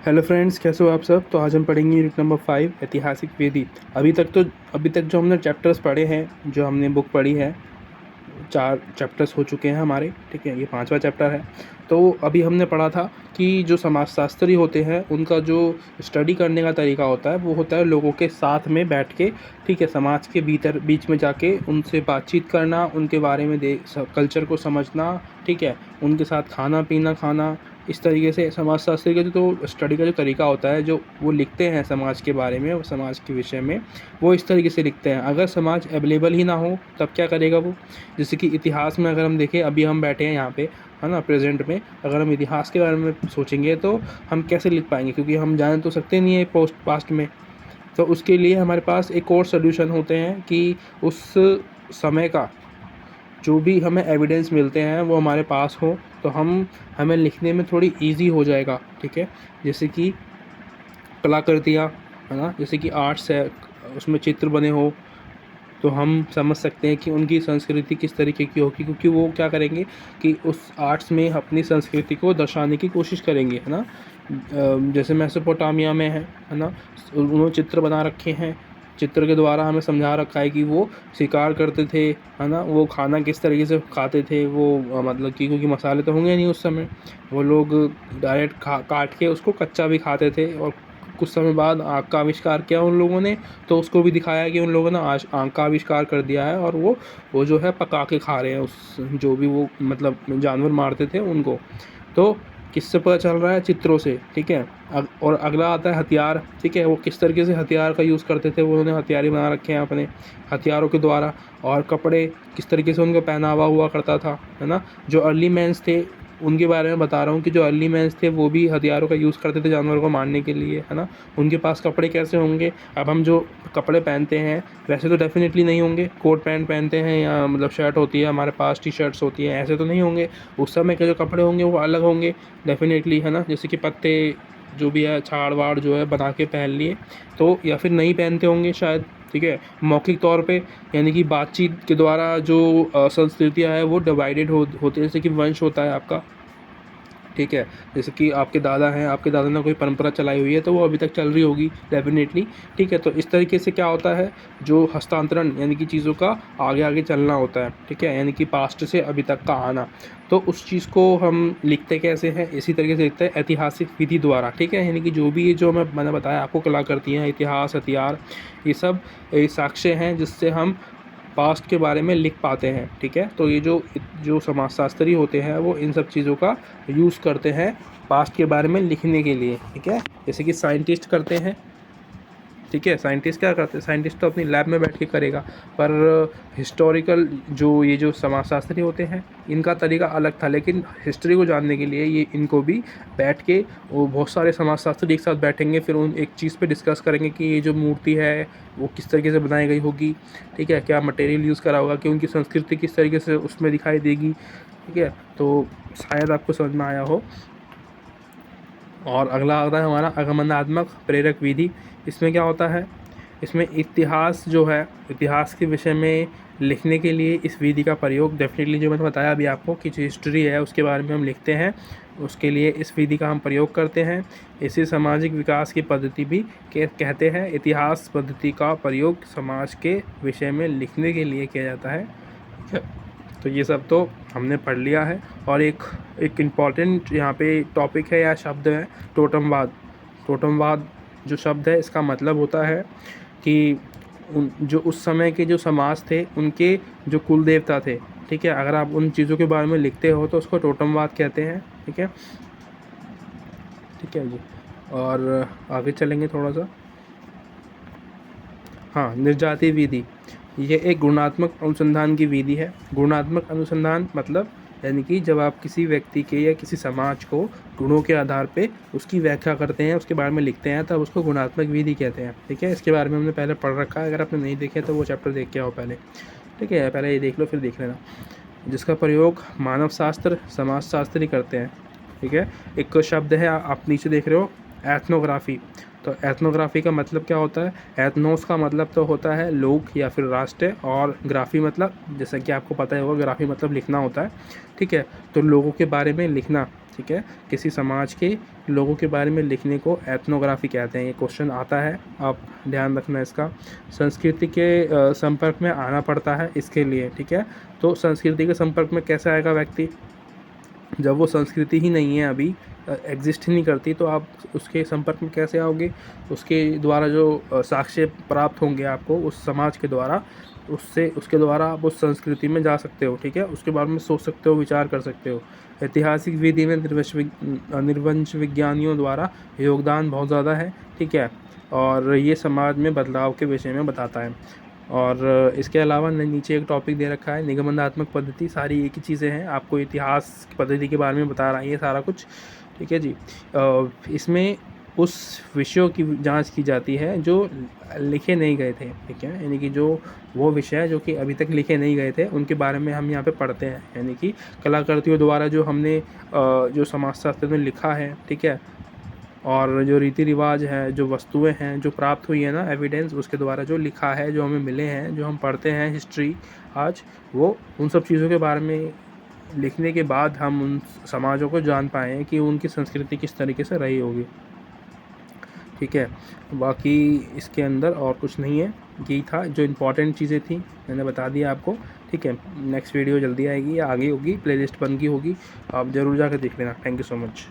Hello friends, कैसे हो आप सब। तो आज हम पढ़ेंगे यूनिट नंबर 5 ऐतिहासिक वेदी। अभी तक जो हमने चैप्टर्स पढ़े हैं, जो हमने बुक पढ़ी है, 4 चैप्टर्स हो चुके हैं हमारे। ठीक है, ये 5वां चैप्टर है। तो अभी हमने पढ़ा था कि जो समाजशास्त्री होते हैं उनका जो स्टडी करने का तरीका होता है वो होता है लोगों के साथ में बैठ के, ठीक है, समाज के भीतर बीच में जाके उनसे बातचीत करना, उनके बारे में कल्चर को समझना, ठीक है, उनके साथ खाना पीना खाना। इस तरीके से समाजशास्त्री का जो स्टडी का जो तरीका होता है, जो वो लिखते हैं समाज के बारे में, समाज के विषय में, वो इस तरीके से लिखते हैं। अगर समाज अवेलेबल ही ना हो तब क्या करेगा वो। जैसे कि इतिहास में अगर हम देखें, अभी हम बैठे हैं यहाँ पे, है ना, प्रेजेंट में, अगर हम इतिहास के बारे में सोचेंगे तो हम कैसे लिख पाएंगे, क्योंकि हम जान तो सकते नहीं है पास्ट में। तो उसके लिए हमारे पास एक और सोल्यूशन होते हैं कि उस समय का जो भी हमें एविडेंस मिलते हैं वो हमारे पास हो, तो हमें लिखने में थोड़ी इजी हो जाएगा। ठीक है, जैसे कि कलाकृतियाँ, है ना, जैसे कि आर्ट्स है, उसमें चित्र बने हो, तो हम समझ सकते हैं कि उनकी संस्कृति किस तरीके की होगी, क्योंकि वो क्या करेंगे कि उस आर्ट्स में अपनी संस्कृति को दर्शाने की कोशिश करेंगे, है ना। जैसे मेसोपोटामिया में है ना, उन्होंने चित्र बना रखे हैं। चित्र के द्वारा हमें समझा रखा है कि वो शिकार करते थे, है ना, वो खाना किस तरीके से खाते थे वो, मतलब कि क्योंकि मसाले तो होंगे नहीं उस समय, वो लोग डायरेक्ट काट के उसको कच्चा भी खाते थे। और कुछ समय बाद आग का आविष्कार किया उन लोगों ने, तो उसको भी दिखाया कि उन लोगों ने आज आग का आविष्कार कर दिया है, और वो जो है पका के खा रहे हैं उस, जो भी वो मतलब जानवर मारते थे उनको। तो किससे पता चल रहा है? चित्रों से। ठीक है, और अगला आता है हथियार। ठीक है, वो किस तरीके से हथियार का यूज़ करते थे, वो उन्होंने हथियार ही बना रखे हैं अपने हथियारों के द्वारा। और कपड़े, किस तरीके से उनका पहनावा हुआ करता था, है ना। जो अर्ली मैन्स थे उनके बारे में बता रहा हूँ कि जो अर्ली मैन्स थे वो भी हथियारों का यूज़ करते थे जानवरों को मारने के लिए, है ना। उनके पास कपड़े कैसे होंगे? अब हम जो कपड़े पहनते हैं वैसे तो डेफिनेटली नहीं होंगे, कोट पैंट पहनते हैं या मतलब शर्ट होती है हमारे पास, टी शर्ट्स होती हैं, ऐसे तो नहीं होंगे। उस समय के जो कपड़े होंगे वो अलग होंगे डेफिनेटली, है ना। जैसे कि पत्ते जो भी है, छाड़ वाड़ जो है बना के पहन लिए, तो या फिर नहीं पहनते होंगे शायद। ठीक है, मौखिक तौर पे, यानी कि बातचीत के द्वारा जो संस्कृतियाँ है वो डिवाइडेड होती है, जैसे कि वंश होता है आपका। ठीक है, जैसे कि आपके दादा हैं, आपके दादा ने कोई परंपरा चलाई हुई है तो वो अभी तक चल रही होगी डेफिनेटली। ठीक है, तो इस तरीके से क्या होता है, जो हस्तांतरण यानी कि चीज़ों का आगे आगे चलना होता है। ठीक है, यानी कि पास्ट से अभी तक का आना। तो उस चीज़ को हम लिखते कैसे हैं? इसी तरीके से लिखते हैं, ऐतिहासिक विधि द्वारा। ठीक है, यानी कि जो भी ये जो मैंने बताया आपको, कलाकृतियाँ, इतिहास, हथियार, ये सब साक्ष्य हैं जिससे हम पास्ट के बारे में लिख पाते हैं। ठीक है, तो ये जो जो समाजशास्त्री होते हैं वो इन सब चीज़ों का यूज़ करते हैं पास्ट के बारे में लिखने के लिए। ठीक है, जैसे कि साइंटिस्ट करते हैं। ठीक है, साइंटिस्ट क्या करते हैं? साइंटिस्ट तो अपनी लैब में बैठ के करेगा, पर हिस्टोरिकल जो ये जो समाजशास्त्री होते हैं इनका तरीका अलग था। लेकिन हिस्ट्री को जानने के लिए ये इनको भी बैठ के, वो बहुत सारे समाजशास्त्री एक साथ बैठेंगे, फिर उन एक चीज़ पे डिस्कस करेंगे कि ये जो मूर्ति है वो किस तरीके से बनाई गई होगी। ठीक है, क्या मटेरियल यूज़ करा होगा, कि उनकी संस्कृति किस तरीके से उसमें दिखाई देगी। ठीक है, तो शायद आपको समझ में आया हो। और अगला आता है हमारा आगमनात्मक प्रेरक विधि। इसमें क्या होता है? इसमें इतिहास जो है, इतिहास के विषय में लिखने के लिए इस विधि का प्रयोग डेफिनेटली, जो मैंने बताया अभी आपको कि जो हिस्ट्री है उसके बारे में हम लिखते हैं, उसके लिए इस विधि का हम प्रयोग करते हैं। इसे सामाजिक विकास की पद्धति भी कहते हैं। इतिहास पद्धति का प्रयोग समाज के विषय में लिखने के लिए किया जाता है। तो ये सब तो हमने पढ़ लिया है। और एक इम्पॉर्टेंट यहाँ पे टॉपिक है या शब्द है, टोटमवाद। टोटमवाद जो शब्द है इसका मतलब होता है कि जो उस समय के जो समाज थे उनके जो कुल देवता थे। ठीक है, अगर आप उन चीज़ों के बारे में लिखते हो तो उसको टोटमवाद कहते हैं। ठीक है, ठीक है जी। और आगे चलेंगे थोड़ा सा। हाँ, निर्जाति विधि, यह एक गुणात्मक अनुसंधान की विधि है। गुणात्मक अनुसंधान मतलब, यानी कि जब आप किसी व्यक्ति के या किसी समाज को गुणों के आधार पे उसकी व्याख्या करते हैं, उसके बारे में लिखते हैं, तब उसको गुणात्मक विधि कहते हैं। ठीक है, इसके बारे में हमने पहले पढ़ रखा है, अगर आपने नहीं देखे तो वो चैप्टर देख के आओ पहले। ठीक है, पहले ये देख लो फिर देख लेना। जिसका प्रयोग मानव शास्त्र, समाजशास्त्री करते हैं। ठीक है, एक शब्द है आप नीचे देख रहे हो, एथनोग्राफी। तो एथनोग्राफी का मतलब क्या होता है? एथनोस का मतलब तो होता है लोग या फिर राष्ट्र, और ग्राफी मतलब जैसा कि आपको पता ही होगा, ग्राफी मतलब लिखना होता है, ठीक है। तो लोगों के बारे में लिखना, ठीक है, किसी समाज के लोगों के बारे में लिखने को एथनोग्राफी कहते हैं। ये क्वेश्चन आता है, आप ध्यान रखना इसका। संस्कृति के संपर्क में आना पड़ता है इसके लिए, ठीक है। तो संस्कृति के संपर्क में कैसे आएगा व्यक्ति? जब वो संस्कृति ही नहीं है, अभी एग्जिस्ट ही नहीं करती, तो आप उसके संपर्क में कैसे आओगे? उसके द्वारा जो साक्ष्य प्राप्त होंगे आपको उस समाज के द्वारा, उससे उसके द्वारा आप उस संस्कृति में जा सकते हो, ठीक है। उसके बारे में सोच सकते हो, विचार कर सकते हो। ऐतिहासिक विधि में निर्वंश विज्ञानियों द्वारा योगदान बहुत ज़्यादा है, ठीक है, और ये समाज में बदलाव के विषय में बताता है। और इसके अलावा नीचे एक टॉपिक दे रखा है, निगमनात्मक पद्धति। सारी एक ही चीज़ें हैं, आपको इतिहास की पद्धति के बारे में बता रहा है ये सारा कुछ, ठीक है जी। इसमें उस विषयों की जांच की जाती है जो लिखे नहीं गए थे, ठीक है, यानी कि जो वो विषय जो कि अभी तक लिखे नहीं गए थे उनके बारे में हम यहाँ पे पढ़ते हैं, यानी कि कलाकृतियों द्वारा जो हमने जो समाजशास्त्र में लिखा है, ठीक है, और जो रीति रिवाज है, जो वस्तुएं हैं जो प्राप्त हुई है ना, एविडेंस, उसके द्वारा जो लिखा है, जो हमें मिले हैं, जो हम पढ़ते हैं हिस्ट्री आज, वो उन सब चीज़ों के बारे में लिखने के बाद हम उन समाजों को जान पाए हैं कि उनकी संस्कृति किस तरीके से रही होगी, ठीक है। बाकी इसके अंदर और कुछ नहीं है, यही था जो इम्पोर्टेंट चीज़ें थी, मैंने बता दिया आपको, ठीक है। नेक्स्ट वीडियो जल्दी आएगी या आगे होगी, प्लेलिस्ट बन की होगी, आप ज़रूर जाकर देख लेना। Thank you so much.